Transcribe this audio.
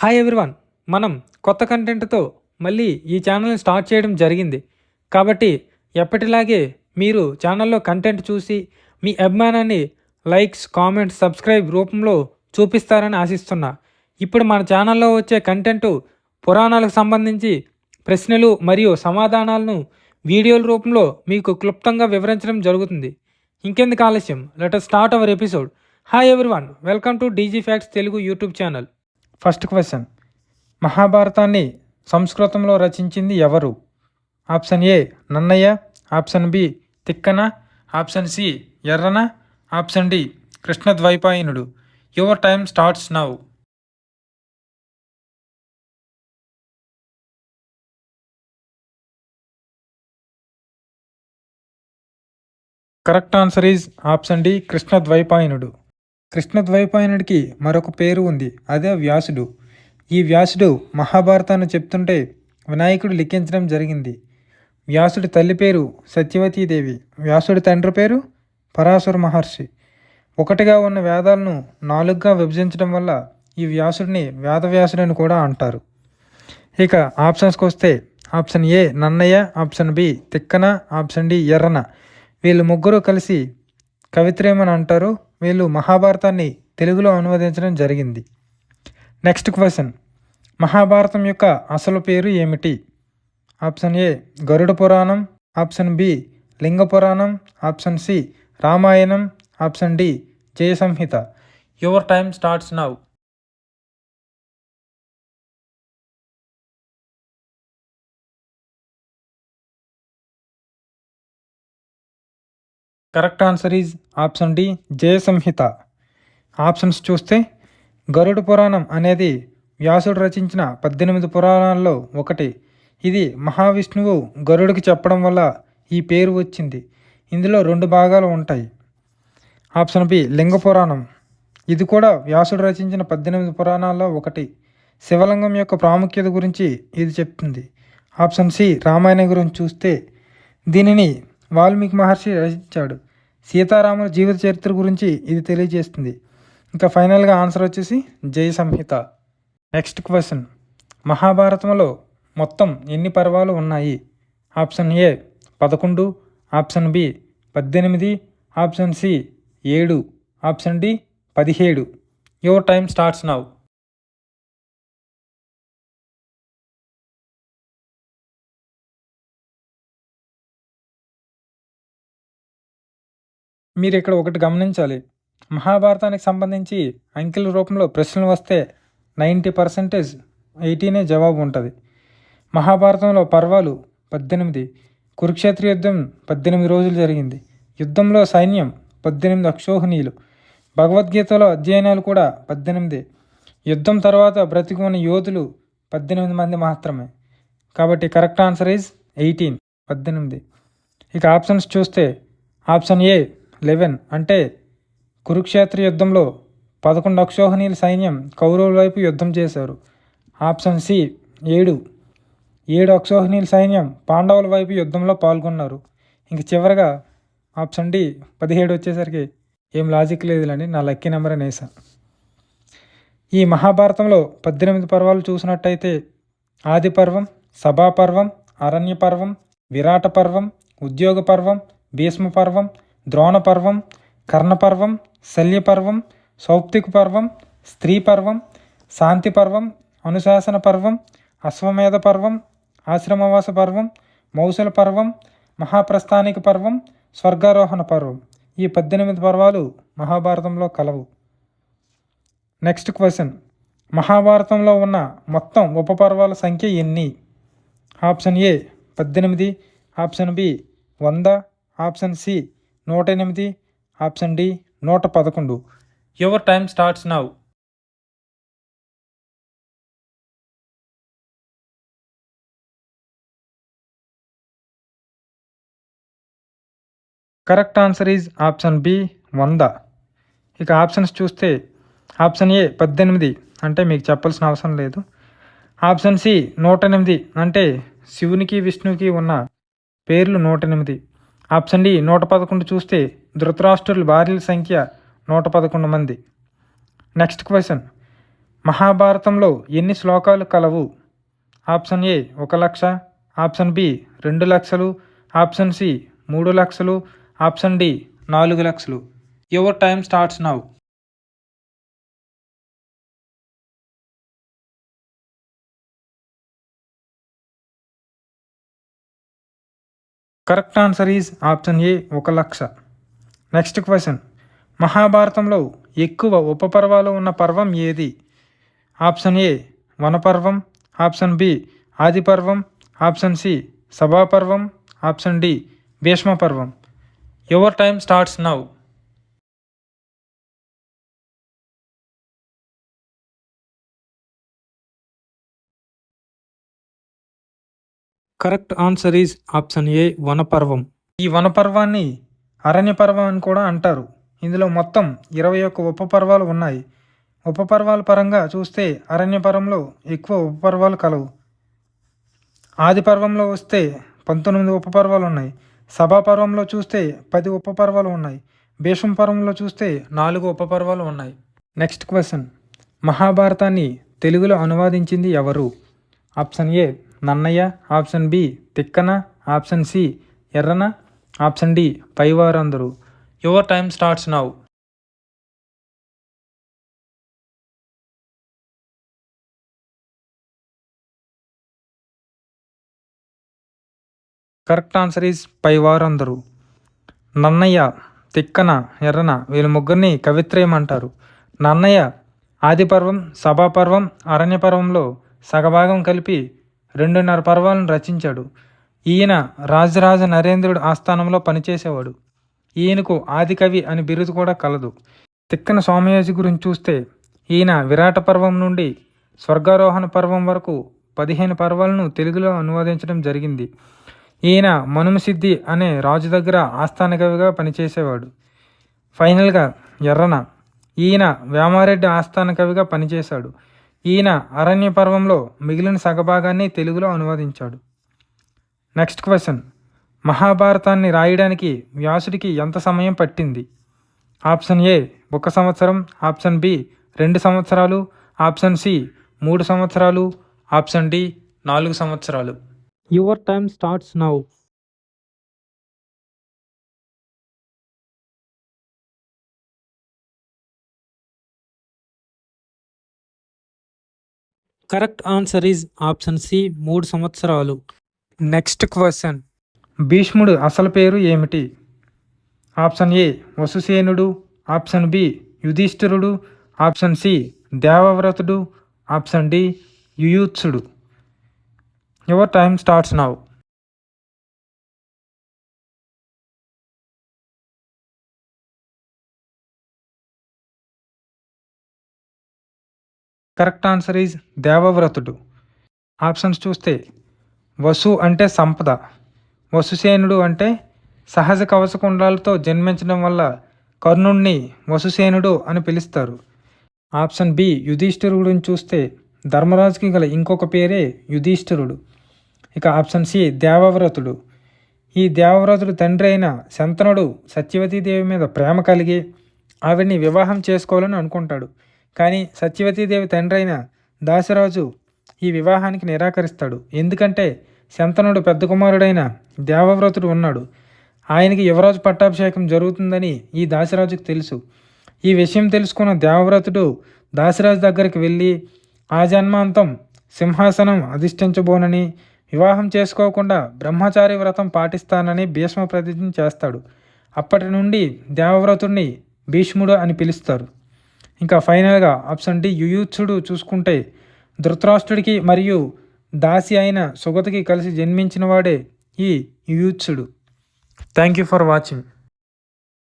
Hi everyone. మనం కొత్త కంటెంట్తో మళ్ళీ ఈ ఛానల్ని స్టార్ట్ చేయడం జరిగింది. కాబట్టి ఎప్పటిలాగే మీరు ఛానల్లో కంటెంట్ చూసి మీ అభిమానాన్ని లైక్స్, కామెంట్స్, సబ్స్క్రైబ్ రూపంలో చూపిస్తారని ఆశిస్తున్నా. ఇప్పుడు మన ఛానల్లో వచ్చే కంటెంట్ పురాణాలకు సంబంధించి ప్రశ్నలు మరియు సమాధానాలను వీడియోల రూపంలో మీకు క్లుప్తంగా వివరించడం జరుగుతుంది. ఇంకెందుకు ఆలస్యం, let us start our episode. Hi everyone, welcome to DG facts Telugu YouTube channel. First question, మహాభారతాన్ని సంస్కృతంలో రచించింది ఎవరు? Option A Nannaya, option B Tikkana, option C Errana, option D కృష్ణద్వైపాయనుడు. Your time starts now. Correct answer is option D కృష్ణద్వైపాయనుడు. కృష్ణద్వైపాయనుడికి మరొక పేరు ఉంది, అదే వ్యాసుడు. ఈ వ్యాసుడు మహాభారతాన్ని చెప్తుంటే వినాయకుడు లిఖించడం జరిగింది. వ్యాసుడి తల్లి పేరు సత్యవతీదేవి, వ్యాసుడి తండ్రి పేరు పరాశర మహర్షి. ఒకటిగా ఉన్న వేదాలను 4గా విభజించడం వల్ల ఈ వ్యాసుడిని వేదవ్యాసుడు అని కూడా అంటారు. ఇక ఆప్షన్స్కి వస్తే option A Nannaya, option B Tikkana, option D Errana. వీళ్ళు ముగ్గురు కలిసి కవిత్రయమని అంటారు. వీళ్ళు మహాభారతాన్ని తెలుగులో అనువదించడం జరిగింది. నెక్స్ట్ క్వశ్చన్, మహాభారతం యొక్క అసలు పేరు ఏమిటి? Option A Garuda Puranam, option B Linga Puranam, option C Ramayanam, option D Jaya Samhita. Your time starts now. Correct answer is option D Jaya Samhita. Options చూస్తే గరుడ పురాణం అనేది వ్యాసుడు రచించిన 18 పురాణాల్లో ఒకటి. ఇది మహావిష్ణువు గరుడికి చెప్పడం వల్ల ఈ పేరు వచ్చింది. ఇందులో 2 భాగాలు ఉంటాయి. ఆప్షన్ బి లింగ పురాణం, ఇది కూడా వ్యాసుడు రచించిన 18 పురాణాల్లో ఒకటి. శివలింగం యొక్క ప్రాముఖ్యత గురించి ఇది చెప్తుంది. ఆప్షన్ సి రామాయణం గురించి చూస్తే దీనిని వాల్మీకి మహర్షి రచించాడు. సీతారాముల జీవిత చరిత్ర గురించి ఇది తెలియజేస్తుంది. ఇంకా ఫైనల్గా ఆన్సర్ వచ్చేసి జయ సంహిత. నెక్స్ట్ క్వశ్చన్, మహాభారతంలో మొత్తం ఎన్ని పర్వాలు ఉన్నాయి? Option A 11, option B 18, option C 7, option D 17. Your time starts now. మీరు ఇక్కడ ఒకటి గమనించాలి, మహాభారతానికి సంబంధించి అంకెల రూపంలో ప్రశ్నలు వస్తే 90% 18 జవాబు ఉంటుంది. మహాభారతంలో పర్వాలు 18. కురుక్షేత్ర యుద్ధం 18 రోజులు జరిగింది. యుద్ధంలో సైన్యం 18 అక్షోహిణీలు. భగవద్గీతలో అధ్యయనాలు కూడా 18. యుద్ధం తర్వాత బ్రతికి ఉన్న యోధులు 18 మంది మాత్రమే. కాబట్టి కరెక్ట్ ఆన్సర్ ఈజ్ 18. ఇక ఆప్షన్స్ చూస్తే ఆప్షన్ ఏ 11 అంటే కురుక్షేత్ర యుద్ధంలో 11 అక్షోహిణీల సైన్యం కౌరవుల వైపు యుద్ధం చేశారు. ఆప్షన్ సి 7 అక్షోహిణీల సైన్యం పాండవుల వైపు యుద్ధంలో పాల్గొన్నారు. ఇంక చివరగా ఆప్షన్ డి 17 వచ్చేసరికి ఏం లాజిక్ లేదులేండి, నా లక్కీ నెంబర్ అని వేసా. ఈ మహాభారతంలో 18 పర్వాలు చూసినట్టయితే ఆది పర్వం, సభాపర్వం, అరణ్య పర్వం, విరాట పర్వం, ఉద్యోగ పర్వం, భీష్మ పర్వం, ద్రోణ పర్వం, కర్ణ పర్వం, శల్య పర్వం, సౌప్తిక పర్వం, స్త్రీ పర్వం, శాంతి పర్వం, అనుశాసన పర్వం, అశ్వమేధ పర్వం, ఆశ్రమవాస పర్వం, మౌసల పర్వం, మహాప్రస్థానిక పర్వం, స్వర్గారోహణ పర్వం. ఈ 18 పర్వాలు మహాభారతంలో కలవు. నెక్స్ట్ క్వశ్చన్, మహాభారతంలో ఉన్న మొత్తం ఉపపర్వాల సంఖ్య ఎన్ని? Option A 18, option B 100, option C 108, option D 111. Your time starts now. Correct answer is option B 100. ఇక ఆప్షన్స్ చూస్తే ఆప్షన్ ఏ 18 అంటే మీకు చెప్పాల్సిన అవసరం లేదు. ఆప్షన్ సి 108 అంటే శివునికి విష్ణువుకి ఉన్న పేర్లు 108. ఆప్షన్ డి 111 చూస్తే ధృతరాష్ట్రుల భార్యల సంఖ్య 111 మంది. నెక్స్ట్ క్వశ్చన్, మహాభారతంలో ఎన్ని శ్లోకాలు కలవు? Option A 1,00,000, option B 2,00,000, option C 3,00,000, option D 4,00,000. Your time starts now. Correct answer is option A 1,00,000. Next question. మహాభారతంలో ఎక్కువ ఉపపర్వాలు ఉన్న పర్వం ఏది? ఆప్షన్ ఏ వనపర్వం, ఆప్షన్ బి ఆదిపర్వం, ఆప్షన్ సి సభాపర్వం, ఆప్షన్ డి భీష్మపర్వం. Your time starts now. Correct answer is option A వనపర్వం. ఈ వనపర్వాన్ని అరణ్యపర్వం అని కూడా అంటారు. ఇందులో మొత్తం 21 ఉపపర్వాలు ఉన్నాయి. ఉపపర్వాల పరంగా చూస్తే అరణ్యపర్వంలో ఎక్కువ ఉపపర్వాలు కలవు. ఆదిపర్వంలో వస్తే 19 ఉపపర్వాలు ఉన్నాయి. సభాపర్వంలో చూస్తే 10 ఉపపర్వాలు ఉన్నాయి. భీష్మపర్వంలో చూస్తే 4 ఉపపర్వాలు ఉన్నాయి. Next question. మహాభారతాన్ని తెలుగులో అనువాదించింది ఎవరు? Option A Nannaya, option B Tikkana, option C Errana, option D పైవారందరూ. Your time starts now. Correct answer is పైవారందరూ. నన్నయ్య, తిక్కన, ఎర్రన వీళ్ళ ముగ్గురిని కవిత్రయం అంటారు. నన్నయ్య ఆదిపర్వం, సభాపర్వం, అరణ్యపర్వంలో సగభాగం కలిపి 2.5 పర్వాలను రచించాడు. ఈయన రాజరాజ నరేంద్రుడు ఆస్థానంలో పనిచేసేవాడు. ఈయనకు ఆదికవి అని బిరుదు కూడా కలదు. తిక్కన సోమయాజి గురించి చూస్తే ఈయన విరాట పర్వం నుండి స్వర్గారోహణ పర్వం వరకు 15 పర్వాలను తెలుగులో అనువదించడం జరిగింది. ఈయన మనుమసిద్ధి అనే రాజు దగ్గర ఆస్థాన కవిగా పనిచేసేవాడు. ఫైనల్గా ఎర్రన, ఈయన వేమారెడ్డి ఆస్థాన కవిగా పనిచేశాడు. ఈయన అరణ్య పర్వంలో మిగిలిన సగభాగాన్ని తెలుగులో అనువదించాడు. Next question. మహాభారతాన్ని రాయడానికి వ్యాసుడికి ఎంత సమయం పట్టింది? ఆప్షన్ ఏ 1 సంవత్సరం, ఆప్షన్ బి 2 సంవత్సరాలు, ఆప్షన్ సి 3 సంవత్సరాలు, ఆప్షన్ డి 4 సంవత్సరాలు. Your time starts now. Correct answer is option C 3 సంవత్సరాలు. Next question. భీష్ముడు అసలు పేరు ఏమిటి? ఆప్షన్ ఏ వసుసేనుడు, ఆప్షన్ బి యుధిష్ఠిరుడు, ఆప్షన్ సి దేవవ్రతుడు, ఆప్షన్ డి యుయుత్సుడు. Your time starts now. Correct answer is దేవవ్రతుడు. ఆప్షన్స్ చూస్తే వసు అంటే సంపద, వసుసేనుడు అంటే సహజ కవచకుండాలతో జన్మించడం వల్ల కర్ణుణ్ణి వసుసేనుడు అని పిలుస్తారు. ఆప్షన్ బి యుధిష్ఠిరుడిని చూస్తే ధర్మరాజుకి గల ఇంకొక పేరే యుధిష్ఠిరుడు. ఇక ఆప్షన్ సి దేవవ్రతుడు. ఈ దేవవ్రతుడు తండ్రి అయిన శంతనుడు సత్యవతీదేవి మీద ప్రేమ కలిగి ఆవిడ్ని వివాహం చేసుకోవాలని అనుకుంటాడు. కానీ సత్యవతీదేవి తండ్రి అయిన దాశరాజు ఈ వివాహానికి నిరాకరిస్తాడు. ఎందుకంటే శంతనుడు పెద్ద కుమారుడైన దేవవ్రతుడు ఉన్నాడు. ఆయనకి యువరాజు పట్టాభిషేకం జరుగుతుందని ఈ దాశరాజుకు తెలుసు. ఈ విషయం తెలుసుకున్న దేవవ్రతుడు దాశరాజు దగ్గరికి వెళ్ళి ఆ జన్మాంతం సింహాసనం అధిష్ఠించబోనని, వివాహం చేసుకోకుండా బ్రహ్మచారి వ్రతం పాటిస్తానని భీష్మ ప్రతిజ్ఞ చేస్తాడు. అప్పటి నుండి దేవవ్రతుడిని భీష్ముడు అని పిలుస్తారు. ఇంకా ఫైనల్గా ఆప్షన్ డి యుయుత్సుడు చూసుకుంటే ధృతరాష్ట్రుడికి మరియు దాసి అయిన సుగతికి కలిసి జన్మించిన వాడే ఈ యుయుత్సుడు. Thank you for watching.